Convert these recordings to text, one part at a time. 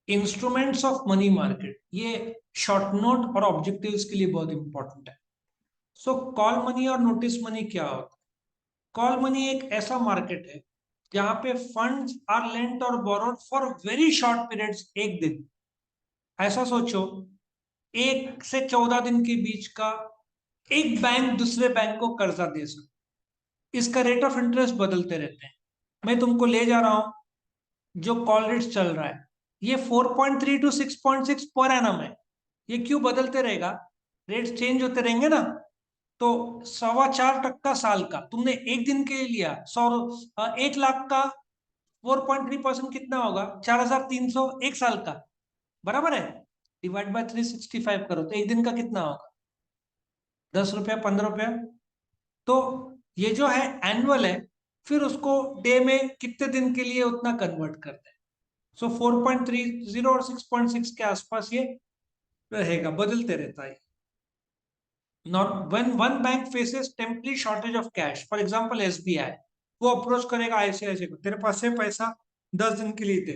Instruments of money market, ये short note और objectives के लिए बहुत इंपॉर्टेंट है। सो कॉल मनी और नोटिस मनी क्या होता है? कॉल मनी एक ऐसा मार्केट है जहां पे फंड्स आर लेंट और borrowed for very short periods, एक दिन। ऐसा सोचो, 1 से 14 दिन के बीच का एक बैंक दूसरे बैंक को कर्जा दे सकता। इसका रेट ऑफ इंटरेस्ट बदलते रहते हैं। मैं तुमको ले जा रहा हूं, जो कॉल रेट चल रहा है ये 4.3 टू 6.6 पर एनम है। ये क्यों बदलते रहेगा? रेट चेंज होते रहेंगे ना। तो 4.25% साल का तुमने एक दिन के लिए लिया, 1 लाख का 4.3% कितना होगा? 4,300 एक साल का, बराबर है। डिवाइड बाय 365 करो तो एक दिन का कितना होगा? 10 रुपया, 15 रुपया। तो ये जो है एनुअल है, फिर उसको डे में कितने दिन के लिए उतना कन्वर्ट करते हैं। सो 4.30 और 6.6 के आसपास ये रहेगा, बदलते रहता है। Not when one bank faces temporary shortage of cash, for example SBI, वो अप्रोच करेगा आईसीआईसीआई को, तेरे पास है पैसा 10 दिन के लिए दे।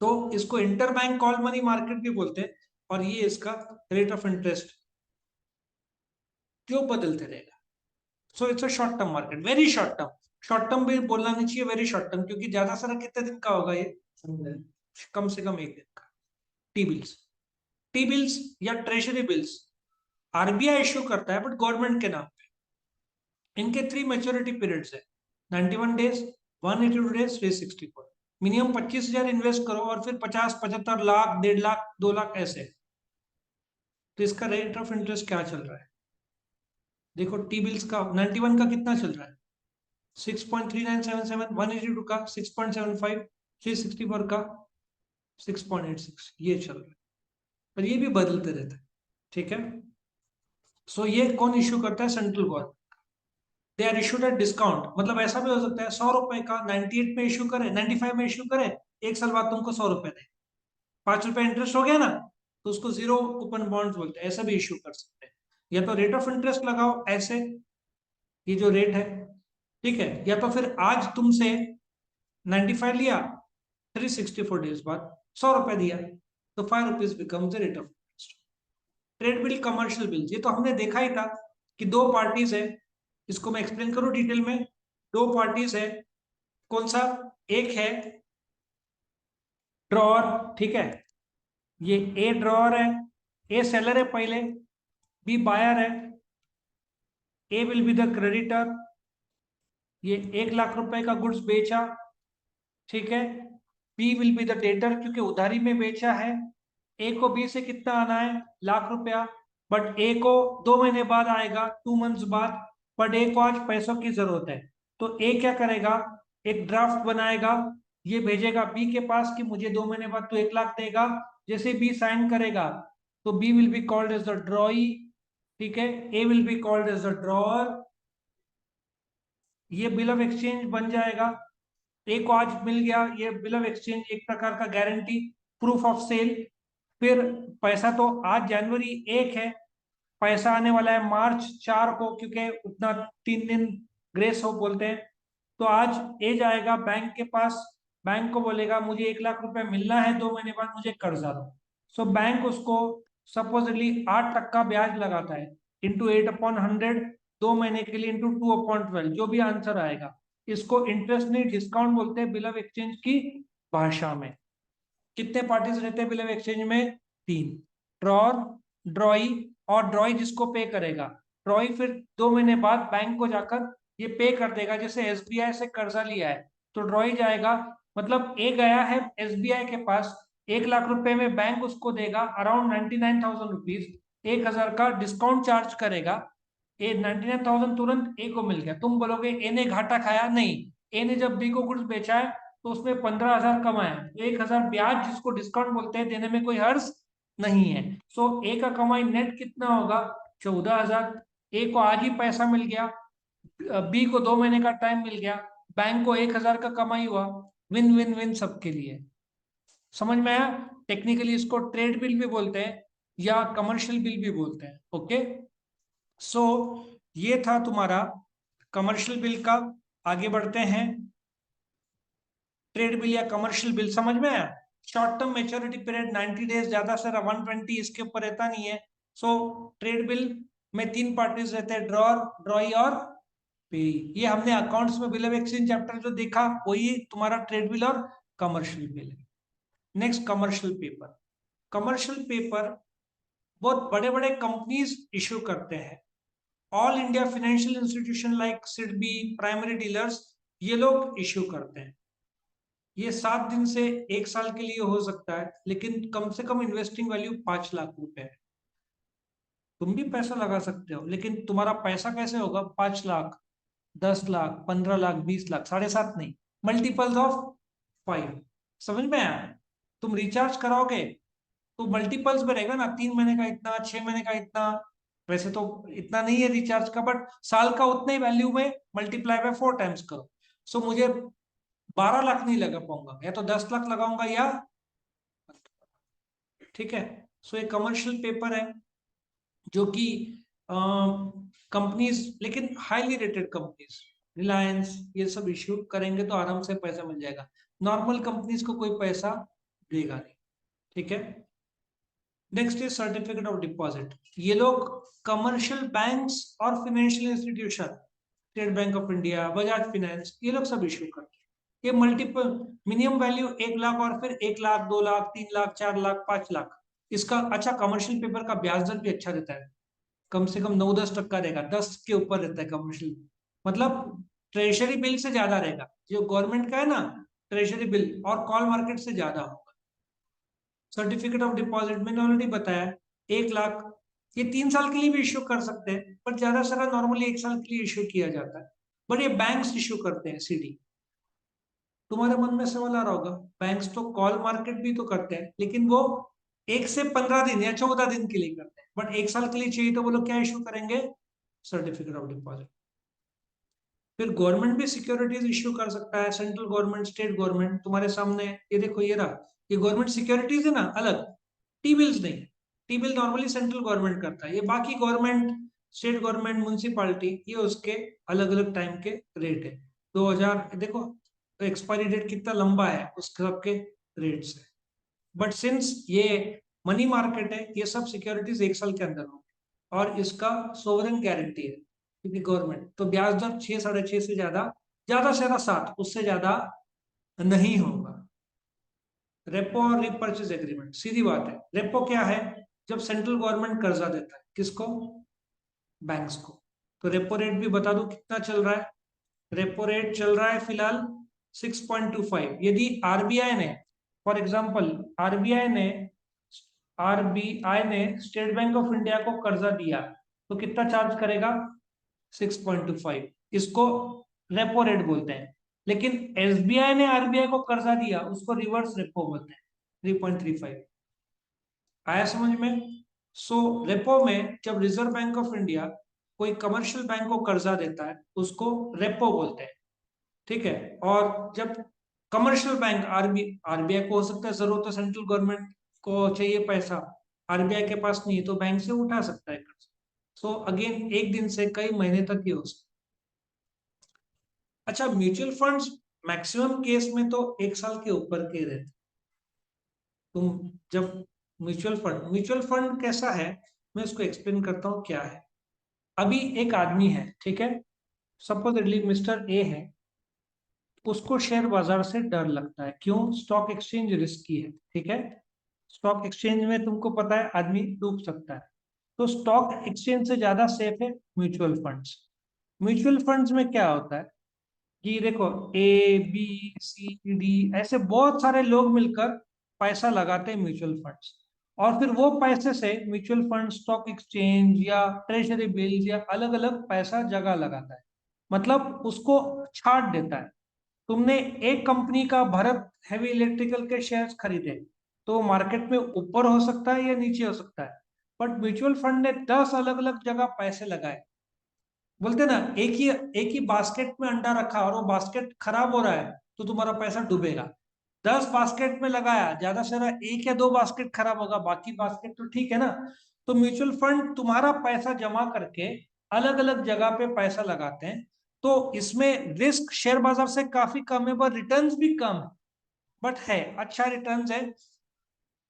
तो इसको inter bank call money market भी बोलते हैं। और ये इसका रेट ऑफ इंटरेस्ट जो बदलते रहेगा। So it's a short term market, very short term. Short term भी बोलना नहीं चाहिए, वेरी शॉर्ट टर्म, क्योंकि ज्यादा सारा कितने दिन का होगा ये? कम से कम एक दिन का। टी बिल्स, टी बिल्स या ट्रेजरी बिल्स आरबीआई इश्यू करता है बट गवर्नमेंट के नाम पे। इनके 3 मैच्योरिटी पीरियड्स है, 91 डेज, 182 डेज, 364। मिनिमम 25,000 इन्वेस्ट करो और फिर 50, 75 लाख, 1.5 लाख, 2 लाख ऐसे। तो इसका रेट ऑफ इंटरेस्ट क्या चल रहा है? देखो टी बिल्स का 91 का कितना चल रहा है? 6.3977, 182 का 6.75, 364 का 6.86, ये चल रहा है। पर ये भी बदलते रहता है, ठीक है। सो ये कौन इश्यू करता है? Central government. They are issued at discount, मतलब ऐसा भी हो सकता है 100 रुपए का 98 में इशू करे, 95 में इशू करे, एक साल बाद तुमको 100 रुपए दे, 5 रुपए इंटरेस्ट हो गया ना, तो उसको जीरो कूपन बॉन्ड्स बोलते हैं। ऐसा भी इशू कर सकते हैं। या तो रेट ऑफ इंटरेस्ट लगाओ ऐसे, ये जो रेट है, ठीक है, या तो फिर आज तुमसे 95 लिया, 364 डेज बाद 100 रुपए दिया, तो 5 rupees become the rate of interest. Trade bill, commercial bill, ये तो हमने देखा ही था कि दो पार्टीज है। इसको मैं एक्सप्लेन करूं डिटेल में। दो पार्टीज है, कौन सा? एक है ड्रॉअर, ठीक है, ये ए ड्रॉअर है, ए सेलर है पहले, बी बायर है। A will be the creditor, ये 1 लाख रुपए का गुड्स बेचा, ठीक है। B will be the debtor, क्योंकि उधारी में बेचा है। ए को बी से कितना आना है? लाख रुपया। बट ए को 2 महीने बाद आएगा, 2 मंथ्स बाद। बट ए को आज पैसों की जरूरत है, तो ए क्या करेगा? एक ड्राफ्ट बनाएगा, ये भेजेगा बी के पास कि मुझे 2 महीने बाद तू 1 लाख देगा। जैसे बी साइन करेगा तो B will be called as the drawee, ठीक है। A will be called as the drawer. ये बिल ऑफ एक्सचेंज बन जाएगा। एक को आज मिल गया ये बिल ऑफ एक्सचेंज, एक प्रकार का गारंटी, प्रूफ ऑफ सेल। फिर पैसा तो आज जनवरी 1 है, पैसा आने वाला है मार्च 4 को, क्योंकि उतना 3 दिन ग्रेस हो बोलते हैं। तो आज ए जाएगा बैंक के पास, बैंक को बोलेगा मुझे 1 लाख रुपए मिलना है, 2 महीने बाद मुझे कर्जा दो। सो बैंक उसको सपोजली 8% ब्याज लगाता है, इंटू 8/100, 2 महीने के लिए इंटू 2/12, जो भी आंसर आएगा। इसको इंटरेस्ट नहीं डिस्काउंट बोलते हैं बिल ऑफ एक्सचेंज की भाषा में। कितने पार्टीज रहते हैं बिल ऑफ एक्सचेंज में? 3। ड्रॉर, ड्रॉई, और ड्रॉई जिसको पे करेगा। ड्रॉई फिर 2 महीने बाद बैंक को जाकर ये पे कर देगा, जैसे एसबीआई से कर्जा लिया है तो ड्रॉई जाएगा, मतलब ए गया है एसबीआई के पास, 1 लाख रुपए में बैंक उसको देगा अराउंड 99,000 रुपीज, 1,000 का डिस्काउंट चार्ज करेगा। ए 99,000 तुरंत ए को मिल गया। तुम बोलोगे ए ने घाटा खाया? नहीं, ए ने जब बी को गुड्स बेचा है तो उसमें 15,000 कमाया, 1,000 ब्याज जिसको डिस्काउंट बोलते हैं देने में कोई हर्ज नहीं है। सो ए का कमाई नेट कितना होगा? 14,000। ए को आज ही पैसा मिल गया, बी को 2 महीने का टाइम मिल गया, बैंक को 1,000 का कमाई हुआ। विन विन विन सबके लिए। समझ में आया? टेक्निकली इसको ट्रेड बिल भी बोलते हैं या कमर्शियल बिल भी बोलते हैं, ओके। सो ये था तुम्हारा कमर्शियल बिल का। आगे बढ़ते हैं। ट्रेड बिल या कमर्शियल बिल समझ में आया? Short term maturity period 90 days, ज्यादा से 120, इसके ऊपर रहता नहीं है। सो ट्रेड बिल में 3 पार्टीज रहते हैं, ड्रॉर, ड्रॉई और पे। ये हमने अकाउंट्स में बिल ऑफ एक्सचेंज चैप्टर जो देखा वही तुम्हारा ट्रेड बिल और कमर्शियल बिल है। Next commercial paper. Commercial paper बहुत बड़े बड़े कंपनीज इश्यू करते हैं। All India financial institution like SIDBI, primary dealers, ये लोग इश्यू करते हैं। ये 7 दिन से 1 साल के लिए हो सकता है, लेकिन कम से कम इन्वेस्टिंग वैल्यू 5 लाख रुपए है। तुम भी पैसा लगा सकते हो, लेकिन तुम्हारा पैसा कैसे होगा? 5 लाख, 10 लाख, 15 लाख, 20 लाख, 7.5 नहीं, मल्टीपल्स ऑफ 5। समझ में आया? तुम रिचार्ज कराओगे तो मल्टीपल्स में रहेगा ना, 3 महीने का इतना, 6 महीने का इतना। वैसे तो इतना नहीं है रिचार्ज का, बट साल का उतने ही वैल्यू में मल्टीप्लाई बाय 4 टाइम्स करो। सो मुझे 12 लाख नहीं लगा पाऊंगा, या तो 10 लाख लगाऊंगा या, ठीक है। सो ये कमर्शियल पेपर है जो कि कंपनीज, लेकिन हाईली रेटेड कंपनीज, रिलायंस, ये सब इश्यू करेंगे तो आराम से पैसा मिल जाएगा। नॉर्मल कंपनीज को कोई पैसा देगा नहीं, ठीक है। Next is certificate of deposit. ये लोग कमर्शियल बैंक्स और financial institution, state bank of India, Bajaj finance, ये लोग सब इश्यू करते हैं। ये मल्टीपल, मिनिमम वैल्यू 1 लाख, और फिर 1 लाख, 2 लाख, 3 लाख, 4 लाख, 5 लाख। इसका अच्छा, कमर्शियल पेपर का ब्याज दर भी अच्छा रहता है, कम से कम 9-10 टक्का रहेगा, 10 के ऊपर रहता है कमर्शियल। मतलब ट्रेजरी बिल से ज्यादा रहेगा, जो गवर्नमेंट का है ना ट्रेजरी बिल, और कॉल मार्केट से ज्यादा होगा। सर्टिफिकेट ऑफ डिपॉजिट मैंने ऑलरेडी बताया, 1 लाख। ये 3 साल के लिए भी इश्यू कर सकते हैं, पर ज्यादा से ज्यादा नॉर्मली 1 साल के लिए इश्यू किया जाता है। बट ये बैंक्स इश्यू करते हैं, सीडी। तुम्हारे मन में सवाल आ रहा होगा, बैंक्स तो कॉल मार्केट भी तो करते हैं, लेकिन वो 1 से 15 दिन या 14 दिन के लिए करते हैं, बट 1 साल के लिए चाहिए तो वो लोग क्या इश्यू करेंगे? Certificate of deposit. फिर गवर्नमेंट भी सिक्योरिटीज इश्यू कर सकता है, सेंट्रल गवर्नमेंट, स्टेट गवर्नमेंट। तुम्हारे सामने ये देखो, ये रहा, ये गवर्नमेंट सिक्योरिटीज है ना, अलग। टी बिल्स नहीं, T bill normally central government करता है, ये बाकी गवर्नमेंट, स्टेट गवर्नमेंट, म्यूनिसिपालिटी, ये उसके अलग अलग टाइम के रेट है। 2000 देखो, तो एक्सपायरी डेट कितना लंबा है उसके सबके रेट्स है। बट सिंस ये मनी मार्केट है, ये सब सिक्योरिटीज 1 साल के अंदर होंगे, और इसका सोवरेन गारंटी है, क्योंकि गवर्नमेंट तो ब्याज दर 6, 6.5 से ज्यादा से ज्यादा 7, उससे ज्यादा नहीं होगा। रेपो और रिपर्चेज एग्रीमेंट, सीधी बात है। रेपो क्या है? जब सेंट्रल गवर्नमेंट कर्जा देता है, किसको? बैंक्स को। तो रेपो रेट भी बता दो कितना चल रहा है। रेपो रेट चल रहा है फिलहाल 6.25। यदि आरबीआई ने, फॉर एग्जांपल, आरबीआई ने आरबीआई ने स्टेट बैंक ऑफ इंडिया को कर्जा दिया, तो कितना चार्ज करेगा? 6.25। इसको रेपो रेट बोलते हैं। लेकिन एसबीआई ने आरबीआई को कर्जा दिया, उसको रिवर्स रेपो बोलते हैं, 3.35। आया समझ में? सो रेपो में जब रिजर्व बैंक ऑफ इंडिया कोई कमर्शियल बैंक को कर्जा देता है, उसको रेपो बोलते हैं, ठीक है। और जब कमर्शियल बैंक, आरबीआई को हो सकता है जरूरत, तो सेंट्रल गवर्नमेंट को चाहिए पैसा, आरबीआई के पास नहीं है, तो बैंक से उठा सकता है कर्ज। सो अगेन, एक दिन से कई महीने तक ये हो सकता है। अच्छा, म्यूचुअल फंड्स मैक्सिमम केस में तो 1 साल के ऊपर के रहते। तुम जब म्यूचुअल फंड कैसा है, मैं उसको एक्सप्लेन करता हूँ क्या है। अभी एक आदमी है, ठीक है, सपोज मिस्टर ए है, उसको शेयर बाजार से डर लगता है। क्यों? स्टॉक एक्सचेंज रिस्की है, ठीक है। स्टॉक एक्सचेंज में तुमको पता है आदमी डूब सकता है, तो स्टॉक एक्सचेंज से ज्यादा सेफ है म्यूचुअल फंड्स। म्यूचुअल फंड्स में क्या होता है कि देखो, ए बी सी डी ऐसे बहुत सारे लोग मिलकर पैसा लगाते हैं म्यूचुअल फंड्स, और फिर वो पैसे से म्यूचुअल फंड स्टॉक एक्सचेंज या ट्रेजरी बिल्स या अलग अलग पैसा जगह लगाता है, मतलब उसको छाट देता है। तुमने एक कंपनी का भारत हैवी इलेक्ट्रिकल के शेयर्स खरीदे, तो मार्केट में ऊपर हो सकता है या नीचे हो सकता है, बट म्यूचुअल फंड ने 10 अलग अलग जगह पैसे लगाए। बोलते ना, एक ही बास्केट में अंडा रखा और वो बास्केट खराब हो रहा है, तो तुम्हारा पैसा डूबेगा। 10 बास्केट में लगाया, ज्यादा से ज्यादा 1 या 2 बास्केट खराब होगा, बाकी बास्केट तो ठीक है ना। तो म्यूचुअल फंड तुम्हारा पैसा जमा करके अलग अलग जगह पे पैसा लगाते हैं, तो इसमें रिस्क शेयर बाजार से काफी कम है, पर रिटर्न्स भी कम है। बट है अच्छा रिटर्न है,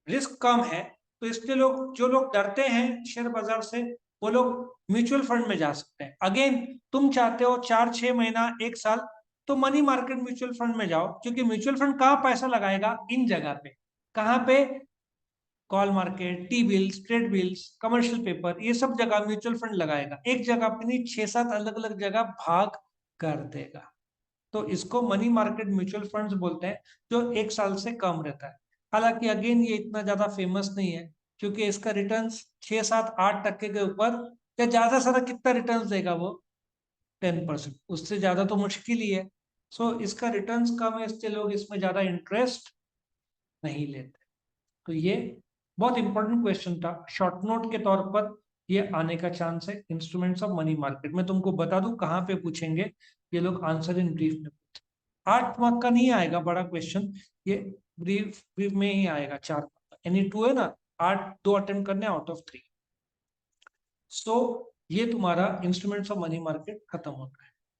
रिस्क कम है। तो इसलिए लोग, जो लोग डरते हैं शेयर बाजार से, वो लोग म्यूचुअल फंड में जा सकते हैं। अगेन, तुम चाहते हो 4-6 महीना 1 साल, तो मनी मार्केट म्यूचुअल फंड में जाओ, क्योंकि म्यूचुअल फंड कहाँ पैसा लगाएगा? इन जगह पे। कहाँ पे? Call market, T bills, trade bills, commercial paper, ये सब जगह म्यूचुअल फंड लगाएगा। एक जगह पे नहीं, 6-7 अलग अलग जगह भाग कर देगा। तो इसको मनी मार्केट म्यूचुअल फंड्स बोलते हैं, जो 1 साल से कम रहता है। हालांकि अगेन ये इतना ज्यादा फेमस नहीं है, क्योंकि इसका रिटर्न 6-7-8% के ऊपर, या ज्यादा से ज्यादा कितना रिटर्न देगा वो? 10%। उससे ज्यादा तो मुश्किल ही है। सो इसका रिटर्न कम है, इसलिए लोग इसमें ज्यादा इंटरेस्ट नहीं लेते। तो ये बहुत इंपॉर्टेंट क्वेश्चन था, शॉर्ट नोट के तौर पर ये आने का चांस है। इंस्ट्रूमेंट्स ऑफ मनी मार्केट मैं तुमको बता दूं कहाँ पे पूछेंगे, ये लोग आंसर इन ब्रीफ में। 8 मार्क का नहीं आएगा बड़ा क्वेश्चन, ये ब्रीफ ब्रीफ में ही आएगा। 4 मार्क यानी 2 है ना, 8 2 अटेम्प्ट करने आउट ऑफ 3। सो ये तुम्हारा इंस्ट्रूमेंट्स ऑफ मनी मार्केट खत्म होता है।